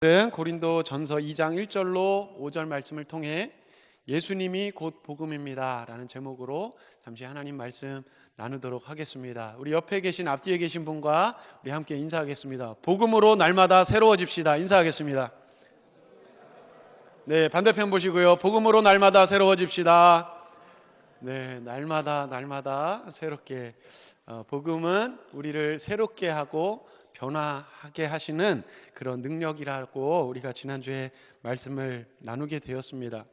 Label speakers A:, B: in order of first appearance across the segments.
A: 오늘은 고린도 전서 2장 1절로 5절 말씀을 통해 예수님이 곧 복음입니다 라는 제목으로 잠시 하나님 말씀 나누도록 하겠습니다. 우리 옆에 계신 앞뒤에 계신 분과 우리 함께 인사하겠습니다. 복음으로 날마다 새로워집시다. 인사하겠습니다. 네, 반대편 보시고요. 복음으로 날마다 새로워집시다. 네, 날마다 새롭게 복음은 우리를 새롭게 하고 변화하게 하시는 그런 능력이라고 우리가 지난주에 말씀을 나누게 되었습니다.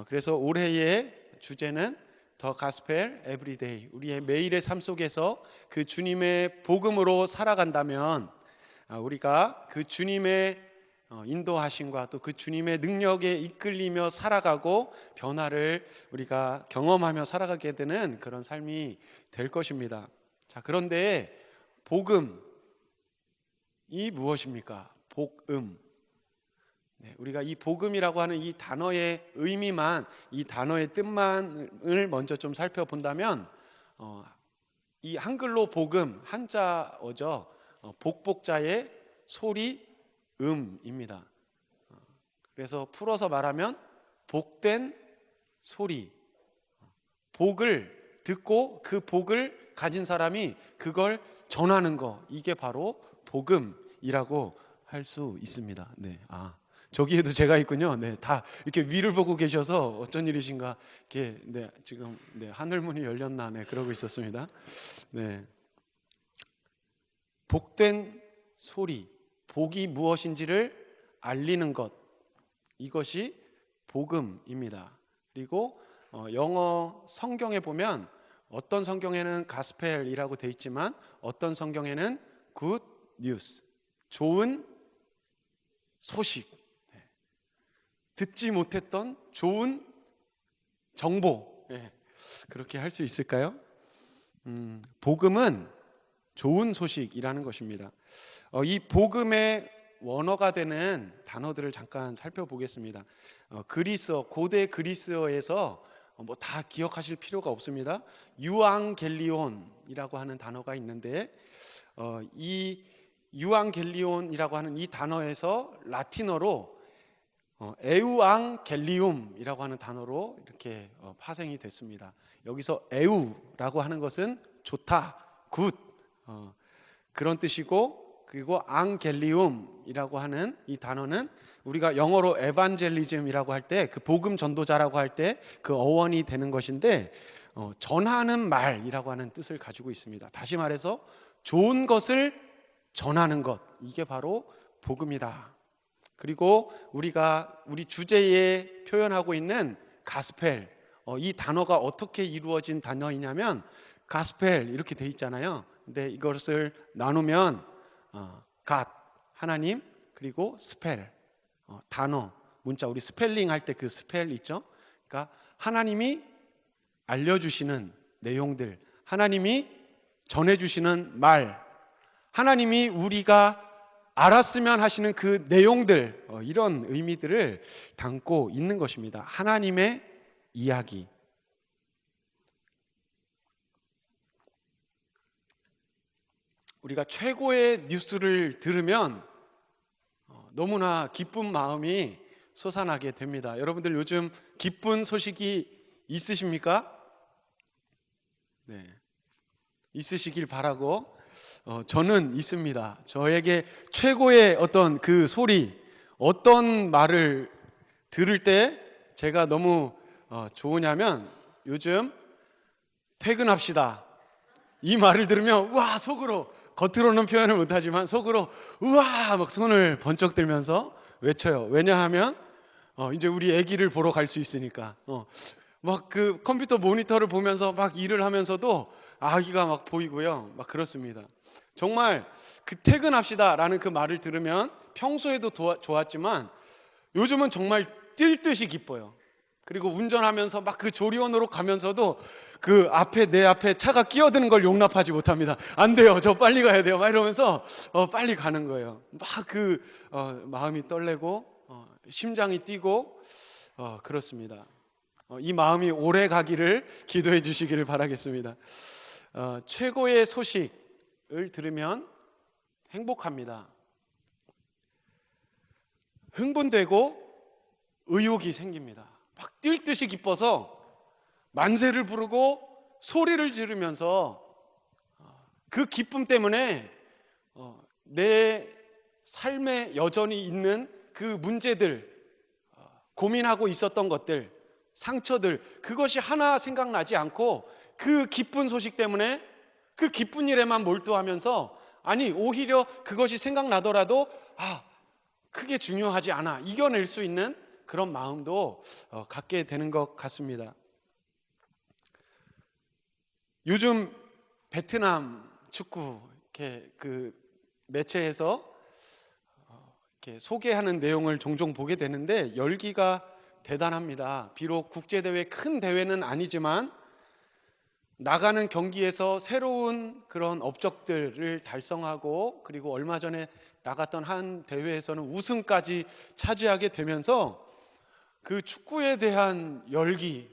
A: 그래서 올해의 주제는 더 가스펠 에브리데이, 우리의 매일의 삶 속에서 그 주님의 복음으로 살아간다면 우리가 그 주님의 인도하심과 또 그 주님의 능력에 이끌리며 살아가고 변화를 우리가 경험하며 살아가게 되는 그런 삶이 될 것입니다. 자, 그런데 복음이 무엇입니까? 복음. 네, 우리가 이 복음이라고 하는 이 단어의 의미만, 이 단어의 뜻만을 먼저 좀 살펴본다면 이 한글로 복음, 한자어죠. 복복자의 소리 음입니다. 그래서 풀어서 말하면 복된 소리, 복을 듣고 그 복을 가진 사람이 그걸 전하는 거, 이게 바로 복음이라고 할 수 있습니다. 네, 저기에도 제가 있군요. 네, 다 이렇게 위를 보고 계셔서 어쩐 일이신가 이렇게 지금 하늘문이 열렸나 그러고 있었습니다. 네, 복된 소리, 복이 무엇인지를 알리는 것, 이것이 복음입니다. 그리고 영어 성경에 보면 어떤 성경에는 가스펠이라고 돼 있지만 어떤 성경에는 good news, 좋은 소식, 듣지 못했던 좋은 정보, 그렇게 할 수 있을까요? 복음은 좋은 소식이라는 것입니다. 이 복음의 원어가 되는 단어들을 잠깐 살펴보겠습니다. 그리스어, 고대 그리스어에서 다 기억하실 필요가 없습니다. 유앙겔리온이라고 하는 단어가 있는데 이 유앙겔리온이라고 하는 이 단어에서 라틴어로 에우앙겔리움이라고 하는 단어로 이렇게 파생이 됐습니다. 여기서 에우라고 하는 것은 좋다, 굿, 그런 뜻이고, 그리고 앙겔리움이라고 하는 이 단어는 우리가 영어로 에반젤리즘이라고 할 때, 그 복음 전도자라고 할 때 그 어원이 되는 것인데 전하는 말이라고 하는 뜻을 가지고 있습니다. 다시 말해서 좋은 것을 전하는 것, 이게 바로 복음이다. 그리고 우리가 우리 주제에 표현하고 있는 가스펠, 이 단어가 어떻게 이루어진 단어이냐면 가스펠 이렇게 돼 있잖아요. 근데 이것을 나누면 갓, 하나님, 그리고 스펠, 단어, 문자, 우리 스펠링 할 때 그 스펠 있죠? 그러니까 하나님이 알려주시는 내용들, 하나님이 전해주시는 말, 하나님이 우리가 알았으면 하시는 그 내용들, 이런 의미들을 담고 있는 것입니다. 하나님의 이야기. 우리가 최고의 뉴스를 들으면 너무나 기쁜 마음이 솟아나게 됩니다. 여러분들 요즘 기쁜 소식이 있으십니까? 네, 있으시길 바라고, 저는 있습니다. 저에게 최고의 어떤 그 소리, 어떤 말을 들을 때 제가 너무 좋으냐면 요즘 퇴근합시다, 이 말을 들으면 와, 속으로, 겉으로는 표현을 못하지만 속으로 우와 막 손을 번쩍 들면서 외쳐요. 왜냐하면 이제 우리 아기를 보러 갈 수 있으니까. 막 그 컴퓨터 모니터를 보면서 막 일을 하면서도 아기가 막 보이고요, 막 그렇습니다. 정말 그 퇴근합시다 라는 그 말을 들으면 평소에도 좋았지만 요즘은 정말 뛸 듯이 기뻐요. 그리고 운전하면서 막 그 조리원으로 가면서도 그 내 앞에 차가 끼어드는 걸 용납하지 못합니다. 안 돼요, 저 빨리 가야 돼요, 막 이러면서 빨리 가는 거예요. 막 그 마음이 떨리고 심장이 뛰고 그렇습니다. 이 마음이 오래 가기를 기도해 주시기를 바라겠습니다. 최고의 소식을 들으면 행복합니다. 흥분되고 의욕이 생깁니다. 막 뛸 듯이 기뻐서 만세를 부르고 소리를 지르면서 그 기쁨 때문에 내 삶에 여전히 있는 그 문제들, 고민하고 있었던 것들, 상처들, 그것이 하나 생각나지 않고 그 기쁜 소식 때문에 그 기쁜 일에만 몰두하면서, 아니 오히려 그것이 생각나더라도 크게 중요하지 않아, 이겨낼 수 있는 그런 마음도 갖게 되는 것 같습니다. 요즘 베트남 축구 이렇게 그 매체에서 이렇게 소개하는 내용을 종종 보게 되는데 열기가 대단합니다. 비록 국제대회, 큰 대회는 아니지만 나가는 경기에서 새로운 그런 업적들을 달성하고, 그리고 얼마 전에 나갔던 한 대회에서는 우승까지 차지하게 되면서 그 축구에 대한 열기,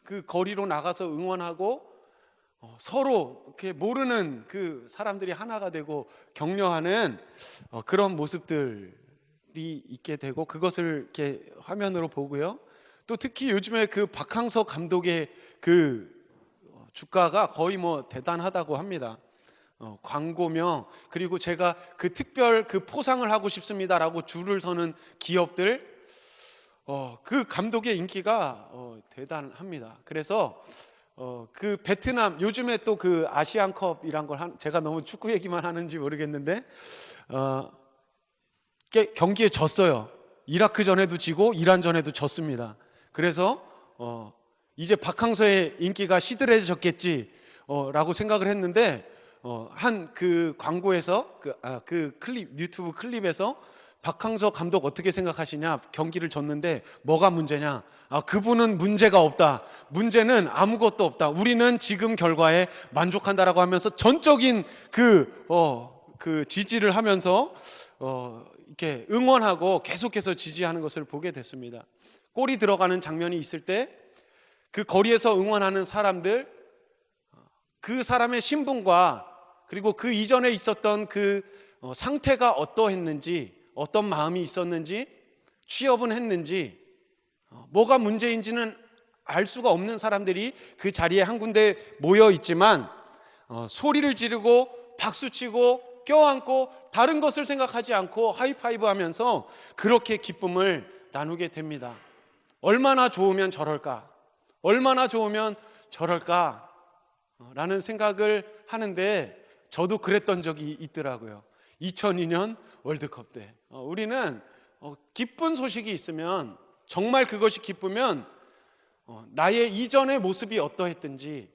A: 그 거리로 나가서 응원하고 서로 이렇게 모르는 그 사람들이 하나가 되고 격려하는 그런 모습들이 있게 되고, 그것을 이렇게 화면으로 보고요. 또 특히 요즘에 그 박항서 감독의 그 주가가 거의 뭐 대단하다고 합니다. 광고명, 그리고 제가 그 특별 그 포상을 하고 싶습니다라고 줄을 서는 기업들, 그 감독의 인기가 대단합니다. 그래서 그 베트남, 요즘에 또 그 아시안컵이란 걸 제가 너무 축구 얘기만 하는지 모르겠는데 경기에 졌어요. 이라크 전에도 지고 이란 전에도 졌습니다. 그래서 이제 박항서의 인기가 시들해졌겠지 라고 생각을 했는데 한 그 광고에서 그 클립, 유튜브 클립에서 박항서 감독 어떻게 생각하시냐, 경기를 졌는데 뭐가 문제냐, 그분은 문제가 없다, 문제는 아무것도 없다, 우리는 지금 결과에 만족한다라고 하면서 전적인 그 지지를 하면서 이렇게 응원하고 계속해서 지지하는 것을 보게 됐습니다. 골이 들어가는 장면이 있을 때 그 거리에서 응원하는 사람들, 그 사람의 신분과 그리고 그 이전에 있었던 그 상태가 어떠했는지, 어떤 마음이 있었는지, 취업은 했는지, 뭐가 문제인지는 알 수가 없는 사람들이 그 자리에 한 군데 모여 있지만 소리를 지르고 박수치고 껴안고 다른 것을 생각하지 않고 하이파이브 하면서 그렇게 기쁨을 나누게 됩니다. 얼마나 좋으면 저럴까, 얼마나 좋으면 저럴까 라는 생각을 하는데, 저도 그랬던 적이 있더라고요. 2002년 월드컵 때 우리는 기쁜 소식이 있으면, 정말 그것이 기쁘면 나의 이전의 모습이 어떠했든지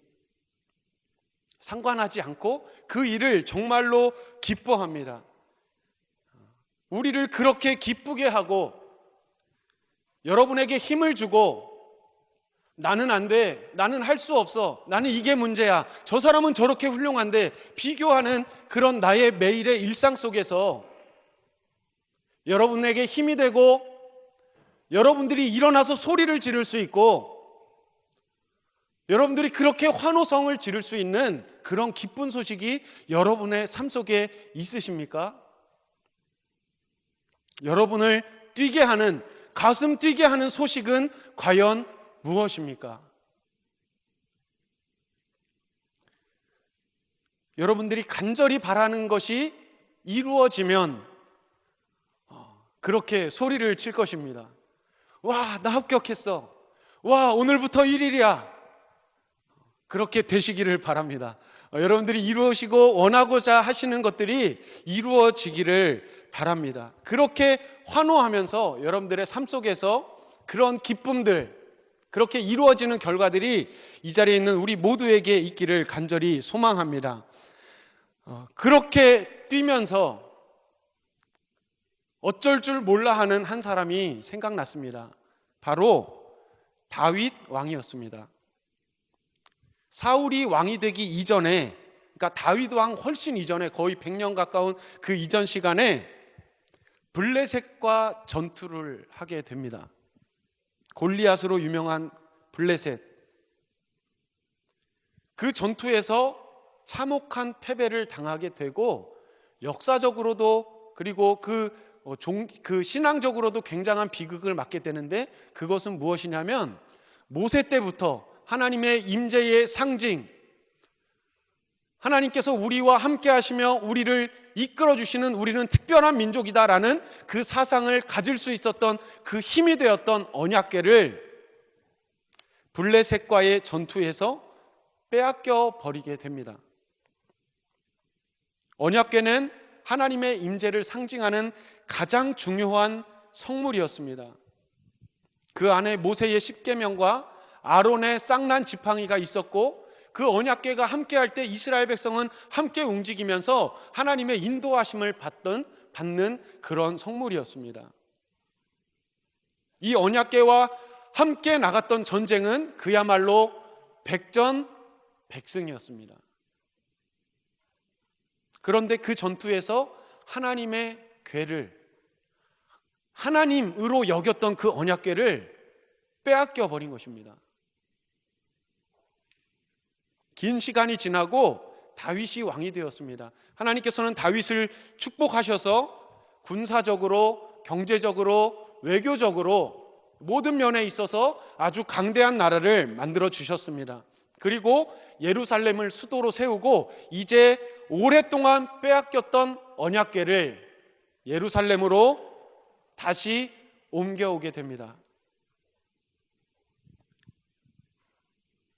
A: 상관하지 않고 그 일을 정말로 기뻐합니다. 우리를 그렇게 기쁘게 하고 여러분에게 힘을 주고, 나는 안 돼, 나는 할 수 없어, 나는 이게 문제야, 저 사람은 저렇게 훌륭한데 비교하는 그런 나의 매일의 일상 속에서 여러분에게 힘이 되고, 여러분들이 일어나서 소리를 지를 수 있고, 여러분들이 그렇게 환호성을 지를 수 있는 그런 기쁜 소식이 여러분의 삶 속에 있으십니까? 여러분을 뛰게 하는, 가슴 뛰게 하는 소식은 과연 무엇입니까? 여러분들이 간절히 바라는 것이 이루어지면 그렇게 소리를 칠 것입니다. 와, 나 합격했어. 와, 오늘부터 1일이야. 그렇게 되시기를 바랍니다. 여러분들이 이루시고 원하고자 하시는 것들이 이루어지기를 바랍니다. 그렇게 환호하면서 여러분들의 삶 속에서 그런 기쁨들, 그렇게 이루어지는 결과들이 이 자리에 있는 우리 모두에게 있기를 간절히 소망합니다. 그렇게 뛰면서 어쩔 줄 몰라 하는 한 사람이 생각났습니다. 바로 다윗 왕이었습니다. 사울이 왕이 되기 이전에, 그러니까 다윗 왕 훨씬 이전에, 거의 100년 가까운 그 이전 시간에 블레셋과 전투를 하게 됩니다. 골리앗으로 유명한 블레셋. 그 전투에서 참혹한 패배를 당하게 되고, 역사적으로도, 그리고 그 그 신앙적으로도 굉장한 비극을 맞게 되는데, 그것은 무엇이냐면 모세 때부터 하나님의 임재의 상징, 하나님께서 우리와 함께 하시며 우리를 이끌어 주시는, 우리는 특별한 민족이다라는 그 사상을 가질 수 있었던 그 힘이 되었던 언약궤를 블레셋과의 전투에서 빼앗겨 버리게 됩니다. 언약궤는 하나님의 임재를 상징하는 가장 중요한 성물이었습니다. 그 안에 모세의 십계명과 아론의 쌍난 지팡이가 있었고, 그 언약궤가 함께할 때 이스라엘 백성은 함께 움직이면서 하나님의 인도하심을 받는 그런 성물이었습니다. 이 언약궤와 함께 나갔던 전쟁은 그야말로 백전백승이었습니다. 그런데 그 전투에서 하나님의 궤를, 하나님으로 여겼던 그 언약궤를 빼앗겨 버린 것입니다. 긴 시간이 지나고 다윗이 왕이 되었습니다. 하나님께서는 다윗을 축복하셔서 군사적으로, 경제적으로, 외교적으로 모든 면에 있어서 아주 강대한 나라를 만들어 주셨습니다. 그리고 예루살렘을 수도로 세우고 이제 오랫동안 빼앗겼던 언약궤를 예루살렘으로 다시 옮겨오게 됩니다.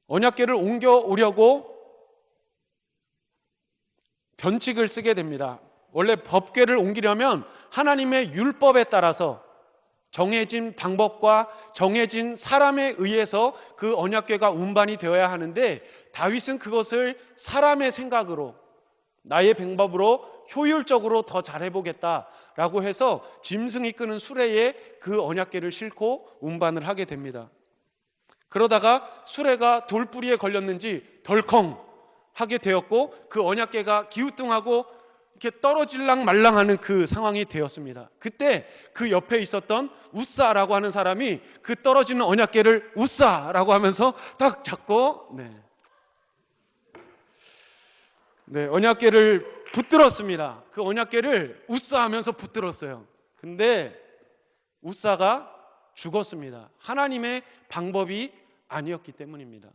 A: 언약궤를 옮겨오려고 변칙을 쓰게 됩니다. 원래 법궤를 옮기려면 하나님의 율법에 따라서 정해진 방법과 정해진 사람에 의해서 그 언약궤가 운반이 되어야 하는데, 다윗은 그것을 사람의 생각으로, 나의 방법으로 효율적으로 더 잘해보겠다라고 해서 짐승이 끄는 수레에 그 언약궤를 싣고 운반을 하게 됩니다. 그러다가 수레가 돌뿌리에 걸렸는지 덜컹 하게 되었고, 그 언약궤가 기우뚱하고 이렇게 떨어질랑 말랑하는 그 상황이 되었습니다. 그때 그 옆에 있었던 우사라고 하는 사람이 그 떨어지는 언약궤를 우사라고 하면서 딱 잡고 언약궤를 붙들었습니다. 그 언약궤를 우사하면서 붙들었어요. 근데 우사가 죽었습니다. 하나님의 방법이 아니었기 때문입니다.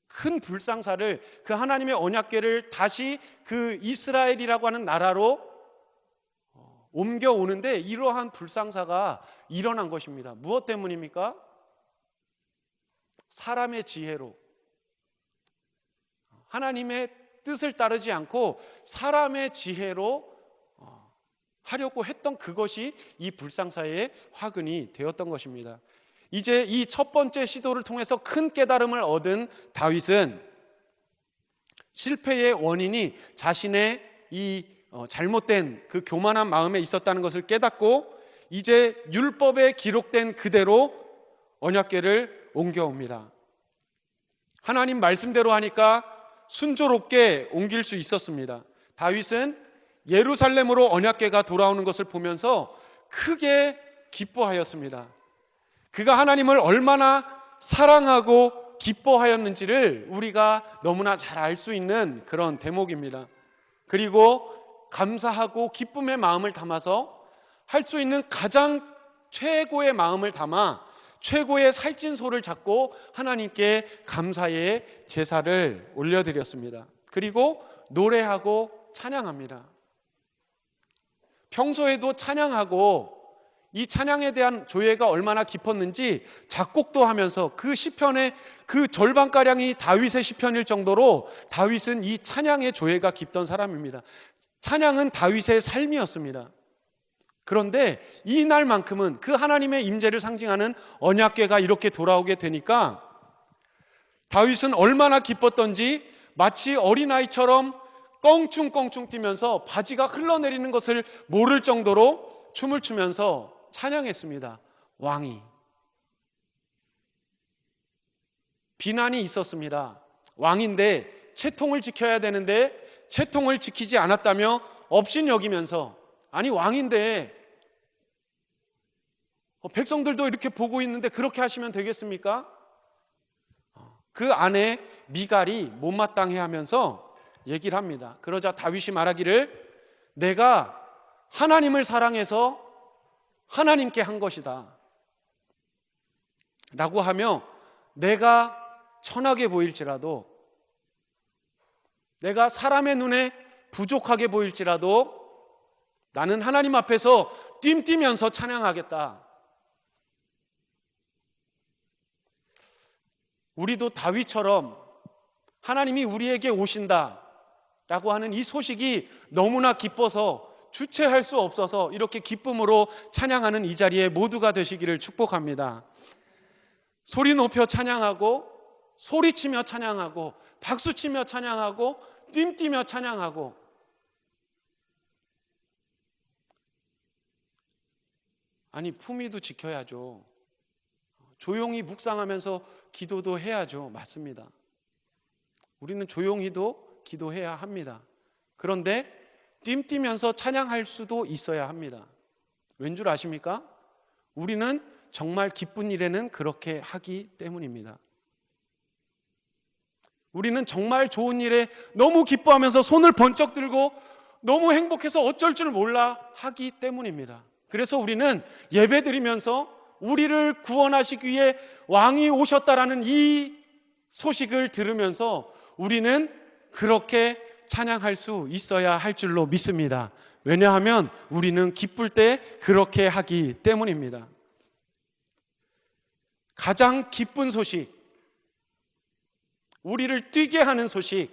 A: 큰 불상사를, 그 하나님의 언약궤를 다시 그 이스라엘이라고 하는 나라로 옮겨오는데 이러한 불상사가 일어난 것입니다. 무엇 때문입니까? 사람의 지혜로, 하나님의 뜻을 따르지 않고 사람의 지혜로 하려고 했던 그것이 이 불상사의 화근이 되었던 것입니다. 이제 이 첫 번째 시도를 통해서 큰 깨달음을 얻은 다윗은 실패의 원인이 자신의 이 잘못된 그 교만한 마음에 있었다는 것을 깨닫고 이제 율법에 기록된 그대로 언약궤를 옮겨옵니다. 하나님 말씀대로 하니까 순조롭게 옮길 수 있었습니다. 다윗은 예루살렘으로 언약궤가 돌아오는 것을 보면서 크게 기뻐하였습니다. 그가 하나님을 얼마나 사랑하고 기뻐하였는지를 우리가 너무나 잘 알 수 있는 그런 대목입니다. 그리고 감사하고 기쁨의 마음을 담아서 할 수 있는 가장 최고의 마음을 담아 최고의 살찐소를 잡고 하나님께 감사의 제사를 올려드렸습니다. 그리고 노래하고 찬양합니다. 평소에도 찬양하고 이 찬양에 대한 조예가 얼마나 깊었는지 작곡도 하면서 그 시편의 그 절반가량이 다윗의 시편일 정도로 다윗은 이 찬양의 조예가 깊던 사람입니다. 찬양은 다윗의 삶이었습니다. 그런데 이날만큼은 그 하나님의 임재를 상징하는 언약궤가 이렇게 돌아오게 되니까 다윗은 얼마나 기뻤던지 마치 어린아이처럼 껑충껑충 뛰면서 바지가 흘러내리는 것을 모를 정도로 춤을 추면서 찬양했습니다. 왕이. 비난이 있었습니다. 왕인데 채통을 지켜야 되는데 채통을 지키지 않았다며 업신여기면서, 아니 왕인데 백성들도 이렇게 보고 있는데 그렇게 하시면 되겠습니까? 그 안에 미갈이 못마땅해 하면서 얘기를 합니다. 그러자 다윗이 말하기를 내가 하나님을 사랑해서 하나님께 한 것이다 라고 하며, 내가 천하게 보일지라도, 내가 사람의 눈에 부족하게 보일지라도 나는 하나님 앞에서 뜀뛰면서 찬양하겠다. 우리도 다윗처럼 하나님이 우리에게 오신다 라고 하는 이 소식이 너무나 기뻐서 주체할 수 없어서 이렇게 기쁨으로 찬양하는 이 자리에 모두가 되시기를 축복합니다. 소리 높여 찬양하고, 소리치며 찬양하고, 박수치며 찬양하고, 뜀뛰며 찬양하고, 아니 품위도 지켜야죠. 조용히 묵상하면서 기도도 해야죠. 맞습니다. 우리는 조용히도 기도해야 합니다. 그런데 뜀뛰면서 찬양할 수도 있어야 합니다. 왠 줄 아십니까? 우리는 정말 기쁜 일에는 그렇게 하기 때문입니다. 우리는 정말 좋은 일에 너무 기뻐하면서 손을 번쩍 들고 너무 행복해서 어쩔 줄 몰라 하기 때문입니다. 그래서 우리는 예배드리면서 우리를 구원하시기 위해 왕이 오셨다라는 이 소식을 들으면서 우리는 그렇게 찬양할 수 있어야 할 줄로 믿습니다. 왜냐하면 우리는 기쁠 때 그렇게 하기 때문입니다. 가장 기쁜 소식, 우리를 뛰게 하는 소식,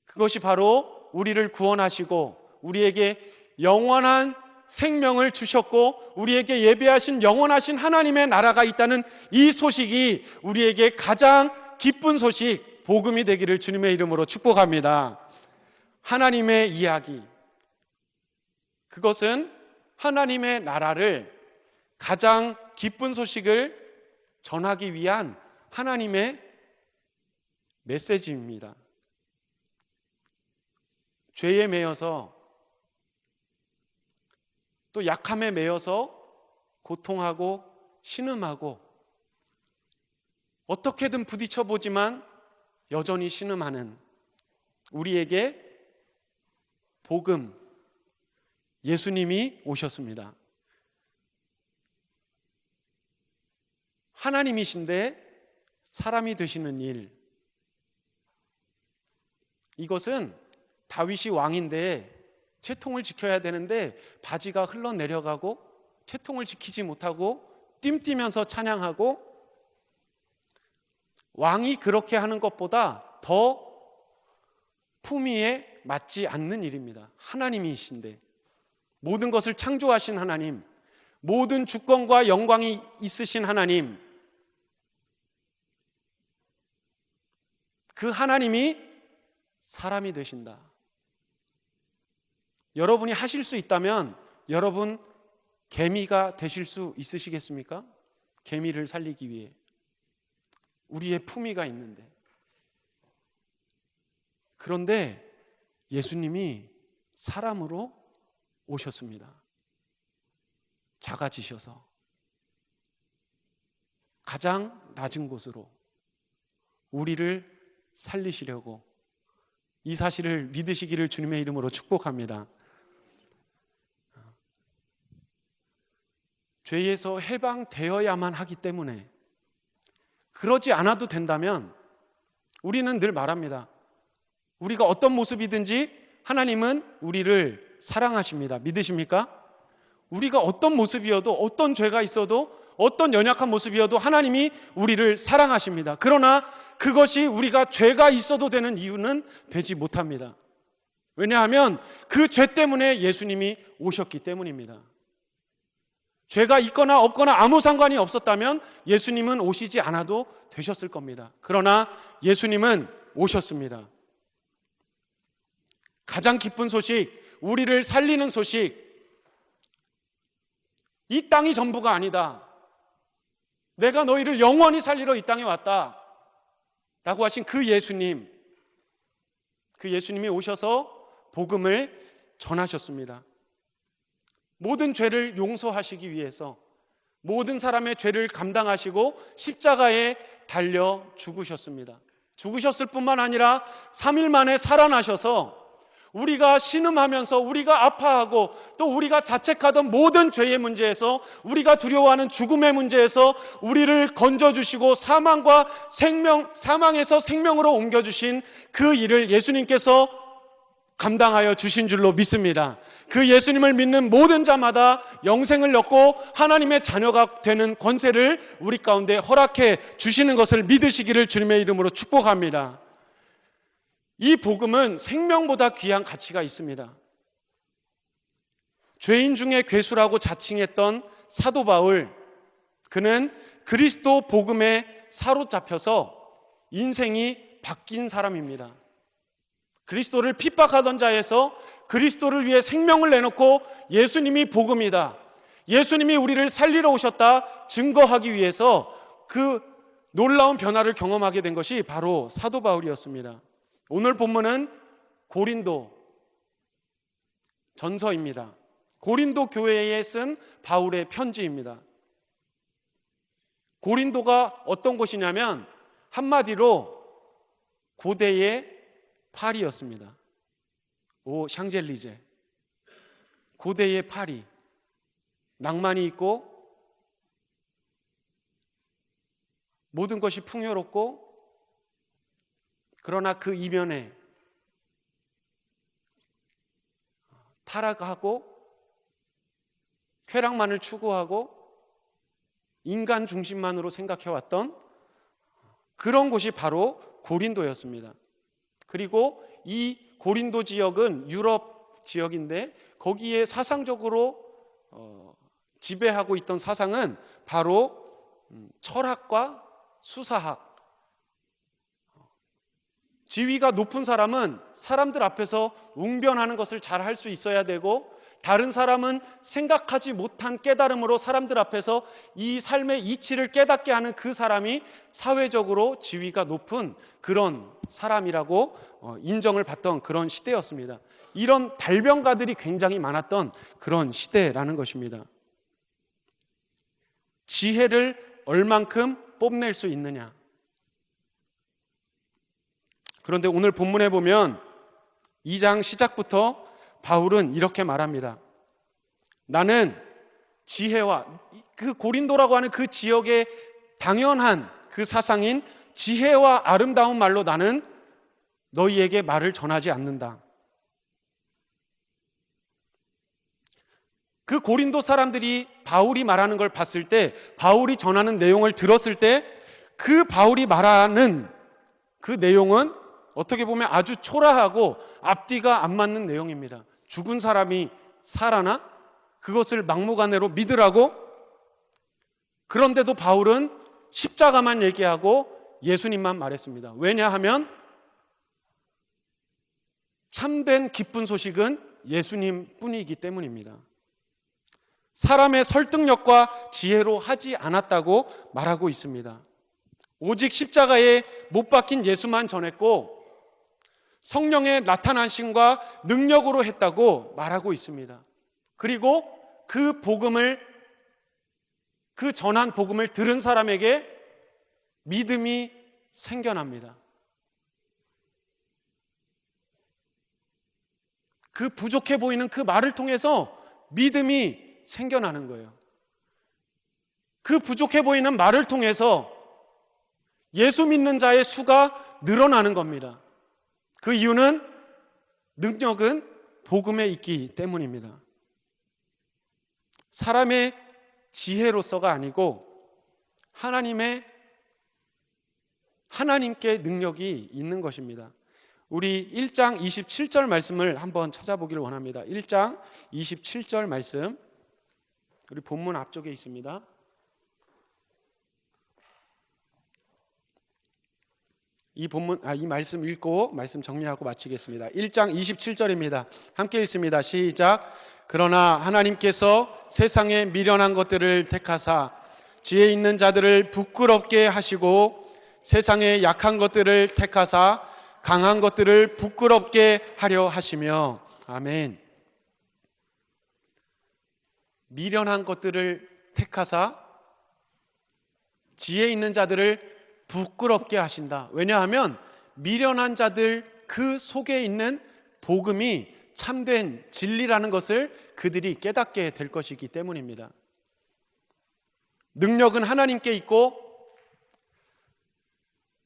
A: 그것이 바로 우리를 구원하시고 우리에게 영원한 생명을 주셨고 우리에게 예배하신 영원하신 하나님의 나라가 있다는 이 소식이 우리에게 가장 기쁜 소식, 복음이 되기를 주님의 이름으로 축복합니다. 하나님의 이야기, 그것은 하나님의 나라를, 가장 기쁜 소식을 전하기 위한 하나님의 메시지입니다. 죄에 매여서, 또 약함에 매여서 고통하고 신음하고 어떻게든 부딪혀보지만 여전히 신음하는 우리에게 복음, 예수님이 오셨습니다. 하나님이신데 사람이 되시는 일, 이것은 다윗이 왕인데 채통을 지켜야 되는데 바지가 흘러내려가고 채통을 지키지 못하고 뜀뛰면서 찬양하고, 왕이 그렇게 하는 것보다 더 품위에 맞지 않는 일입니다. 하나님이신데, 모든 것을 창조하신 하나님, 모든 주권과 영광이 있으신 하나님, 그 하나님이 사람이 되신다. 여러분이 하실 수 있다면 여러분 개미가 되실 수 있으시겠습니까? 개미를 살리기 위해 우리의 품위가 있는데. 그런데 예수님이 사람으로 오셨습니다. 작아지셔서 가장 낮은 곳으로 우리를 살리시려고, 이 사실을 믿으시기를 주님의 이름으로 축복합니다. 죄에서 해방되어야만 하기 때문에, 그러지 않아도 된다면 우리는 늘 말합니다. 우리가 어떤 모습이든지 하나님은 우리를 사랑하십니다. 믿으십니까? 우리가 어떤 모습이어도, 어떤 죄가 있어도, 어떤 연약한 모습이어도 하나님이 우리를 사랑하십니다. 그러나 그것이 우리가 죄가 있어도 되는 이유는 되지 못합니다. 왜냐하면 그 죄 때문에 예수님이 오셨기 때문입니다. 죄가 있거나 없거나 아무 상관이 없었다면 예수님은 오시지 않아도 되셨을 겁니다. 그러나 예수님은 오셨습니다. 가장 기쁜 소식, 우리를 살리는 소식, 이 땅이 전부가 아니다. 내가 너희를 영원히 살리러 이 땅에 왔다 라고 하신 그 예수님, 그 예수님이 오셔서 복음을 전하셨습니다. 모든 죄를 용서하시기 위해서 모든 사람의 죄를 감당하시고 십자가에 달려 죽으셨습니다. 죽으셨을 뿐만 아니라 3일 만에 살아나셔서 우리가 신음하면서 우리가 아파하고 또 우리가 자책하던 모든 죄의 문제에서, 우리가 두려워하는 죽음의 문제에서 우리를 건져주시고 사망에서 생명으로 옮겨주신 그 일을 예수님께서 감당하여 주신 줄로 믿습니다. 그 예수님을 믿는 모든 자마다 영생을 얻고 하나님의 자녀가 되는 권세를 우리 가운데 허락해 주시는 것을 믿으시기를 주님의 이름으로 축복합니다. 이 복음은 생명보다 귀한 가치가 있습니다. 죄인 중에 괴수라고 자칭했던 사도 바울, 그는 그리스도 복음에 사로잡혀서 인생이 바뀐 사람입니다. 그리스도를 핍박하던 자에서 그리스도를 위해 생명을 내놓고 예수님이 복음이다, 예수님이 우리를 살리러 오셨다 증거하기 위해서 그 놀라운 변화를 경험하게 된 것이 바로 사도 바울이었습니다. 오늘 본문은 고린도 전서입니다. 고린도 교회에 쓴 바울의 편지입니다. 고린도가 어떤 곳이냐면 한마디로 고대의 파리였습니다. 샹젤리제, 고대의 파리, 낭만이 있고 모든 것이 풍요롭고, 그러나 그 이면에 타락하고 쾌락만을 추구하고 인간 중심만으로 생각해왔던 그런 곳이 바로 고린도였습니다. 그리고 이 고린도 지역은 유럽 지역인데 거기에 사상적으로 지배하고 있던 사상은 바로 철학과 수사학. 지위가 높은 사람은 사람들 앞에서 웅변하는 것을 잘 할 수 있어야 되고, 다른 사람은 생각하지 못한 깨달음으로 사람들 앞에서 이 삶의 이치를 깨닫게 하는 그 사람이 사회적으로 지위가 높은 그런 사람이라고 인정을 받던 그런 시대였습니다. 이런 달변가들이 굉장히 많았던 그런 시대라는 것입니다. 지혜를 얼만큼 뽐낼 수 있느냐. 그런데 오늘 본문에 보면 2장 시작부터 바울은 이렇게 말합니다. 나는 지혜와, 그 고린도라고 하는 그 지역의 당연한 그 사상인 지혜와 아름다운 말로 나는 너희에게 말을 전하지 않는다. 그 고린도 사람들이 바울이 말하는 걸 봤을 때, 바울이 전하는 내용을 들었을 때, 그 바울이 말하는 그 내용은 어떻게 보면 아주 초라하고 앞뒤가 안 맞는 내용입니다. 죽은 사람이 살아나? 그것을 막무가내로 믿으라고? 그런데도 바울은 십자가만 얘기하고 예수님만 말했습니다. 왜냐하면 참된 기쁜 소식은 예수님 뿐이기 때문입니다. 사람의 설득력과 지혜로 하지 않았다고 말하고 있습니다. 오직 십자가에 못 박힌 예수만 전했고 성령의 나타나심과 능력으로 했다고 말하고 있습니다. 그리고 그 복음을, 그 전한 복음을 들은 사람에게 믿음이 생겨납니다. 그 부족해 보이는 그 말을 통해서 믿음이 생겨나는 거예요. 그 부족해 보이는 말을 통해서 예수 믿는 자의 수가 늘어나는 겁니다. 그 이유는, 능력은 복음에 있기 때문입니다. 사람의 지혜로서가 아니고 하나님께 능력이 있는 것입니다. 우리 1장 27절 말씀을 한번 찾아보기를 원합니다. 1장 27절 말씀, 우리 본문 앞쪽에 있습니다. 이 말씀 읽고 말씀 정리하고 마치겠습니다. 1장 27절입니다. 함께 읽습니다. 시작. 그러나 하나님께서 세상에 미련한 것들을 택하사 지혜 있는 자들을 부끄럽게 하시고 세상에 약한 것들을 택하사 강한 것들을 부끄럽게 하려 하시며. 아멘. 미련한 것들을 택하사 지혜 있는 자들을 부끄럽게 하신다. 왜냐하면 미련한 자들 그 속에 있는 복음이 참된 진리라는 것을 그들이 깨닫게 될 것이기 때문입니다. 능력은 하나님께 있고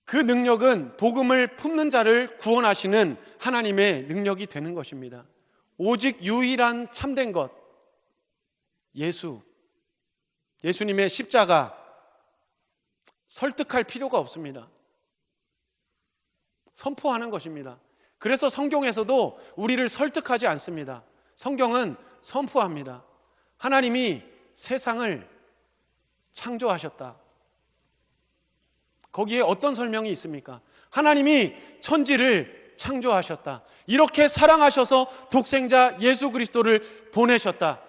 A: 그 능력은 복음을 품는 자를 구원하시는 하나님의 능력이 되는 것입니다. 오직 유일한 참된 것, 예수님의 십자가, 설득할 필요가 없습니다. 선포하는 것입니다. 그래서 성경에서도 우리를 설득하지 않습니다. 성경은 선포합니다. 하나님이 세상을 창조하셨다. 거기에 어떤 설명이 있습니까? 하나님이 천지를 창조하셨다. 이렇게 사랑하셔서 독생자 예수 그리스도를 보내셨다.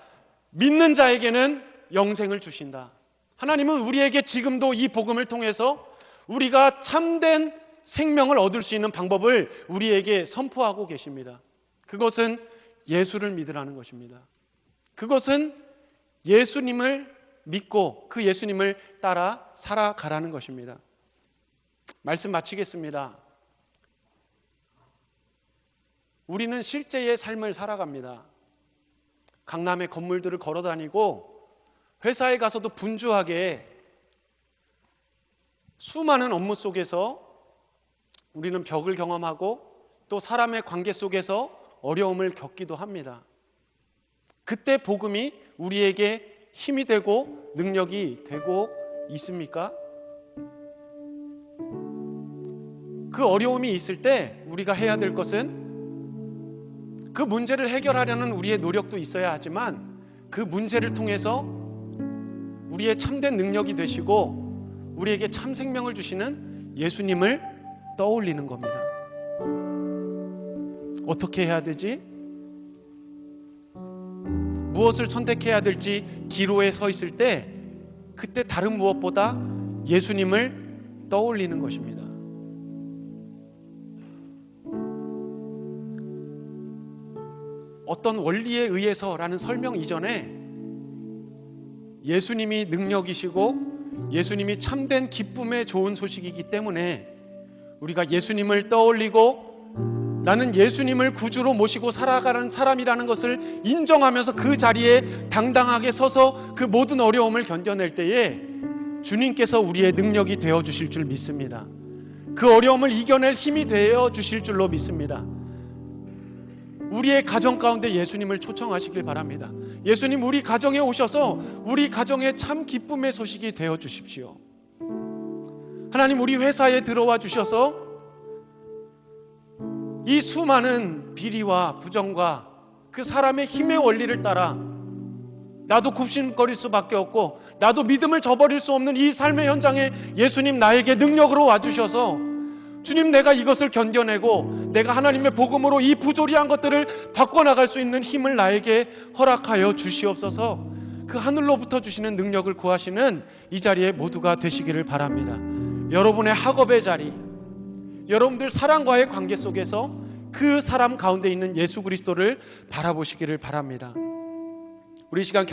A: 믿는 자에게는 영생을 주신다. 하나님은 우리에게 지금도 이 복음을 통해서 우리가 참된 생명을 얻을 수 있는 방법을 우리에게 선포하고 계십니다. 그것은 예수를 믿으라는 것입니다. 그것은 예수님을 믿고 그 예수님을 따라 살아가라는 것입니다. 말씀 마치겠습니다. 우리는 실제의 삶을 살아갑니다. 강남의 건물들을 걸어다니고 회사에 가서도 분주하게 수많은 업무 속에서 우리는 벽을 경험하고 또 사람의 관계 속에서 어려움을 겪기도 합니다. 그때 복음이 우리에게 힘이 되고 능력이 되고 있습니까? 그 어려움이 있을 때 우리가 해야 될 것은 그 문제를 해결하려는 우리의 노력도 있어야 하지만 그 문제를 통해서 우리의 참된 능력이 되시고 우리에게 참 생명을 주시는 예수님을 떠올리는 겁니다. 어떻게 해야 되지? 무엇을 선택해야 될지 기로에 서 있을 때 그때 다른 무엇보다 예수님을 떠올리는 것입니다. 어떤 원리에 의해서라는 설명 이전에 예수님이 능력이시고 예수님이 참된 기쁨의 좋은 소식이기 때문에 우리가 예수님을 떠올리고 나는 예수님을 구주로 모시고 살아가는 사람이라는 것을 인정하면서 그 자리에 당당하게 서서 그 모든 어려움을 견뎌낼 때에 주님께서 우리의 능력이 되어주실 줄 믿습니다. 그 어려움을 이겨낼 힘이 되어주실 줄로 믿습니다. 우리의 가정 가운데 예수님을 초청하시길 바랍니다. 예수님, 우리 가정에 오셔서 우리 가정에 참 기쁨의 소식이 되어 주십시오. 하나님, 우리 회사에 들어와 주셔서 이 수많은 비리와 부정과 그 사람의 힘의 원리를 따라 나도 굽신거릴 수밖에 없고 나도 믿음을 저버릴 수 없는 이 삶의 현장에 예수님 나에게 능력으로 와주셔서 주님, 내가 이것을 견뎌내고 내가 하나님의 복음으로 이 부조리한 것들을 바꿔나갈 수 있는 힘을 나에게 허락하여 주시옵소서. 그 하늘로부터 주시는 능력을 구하시는 이 자리에 모두가 되시기를 바랍니다. 여러분의 학업의 자리, 여러분들 사랑과의 관계 속에서 그 사람 가운데 있는 예수 그리스도를 바라보시기를 바랍니다. 우리 시간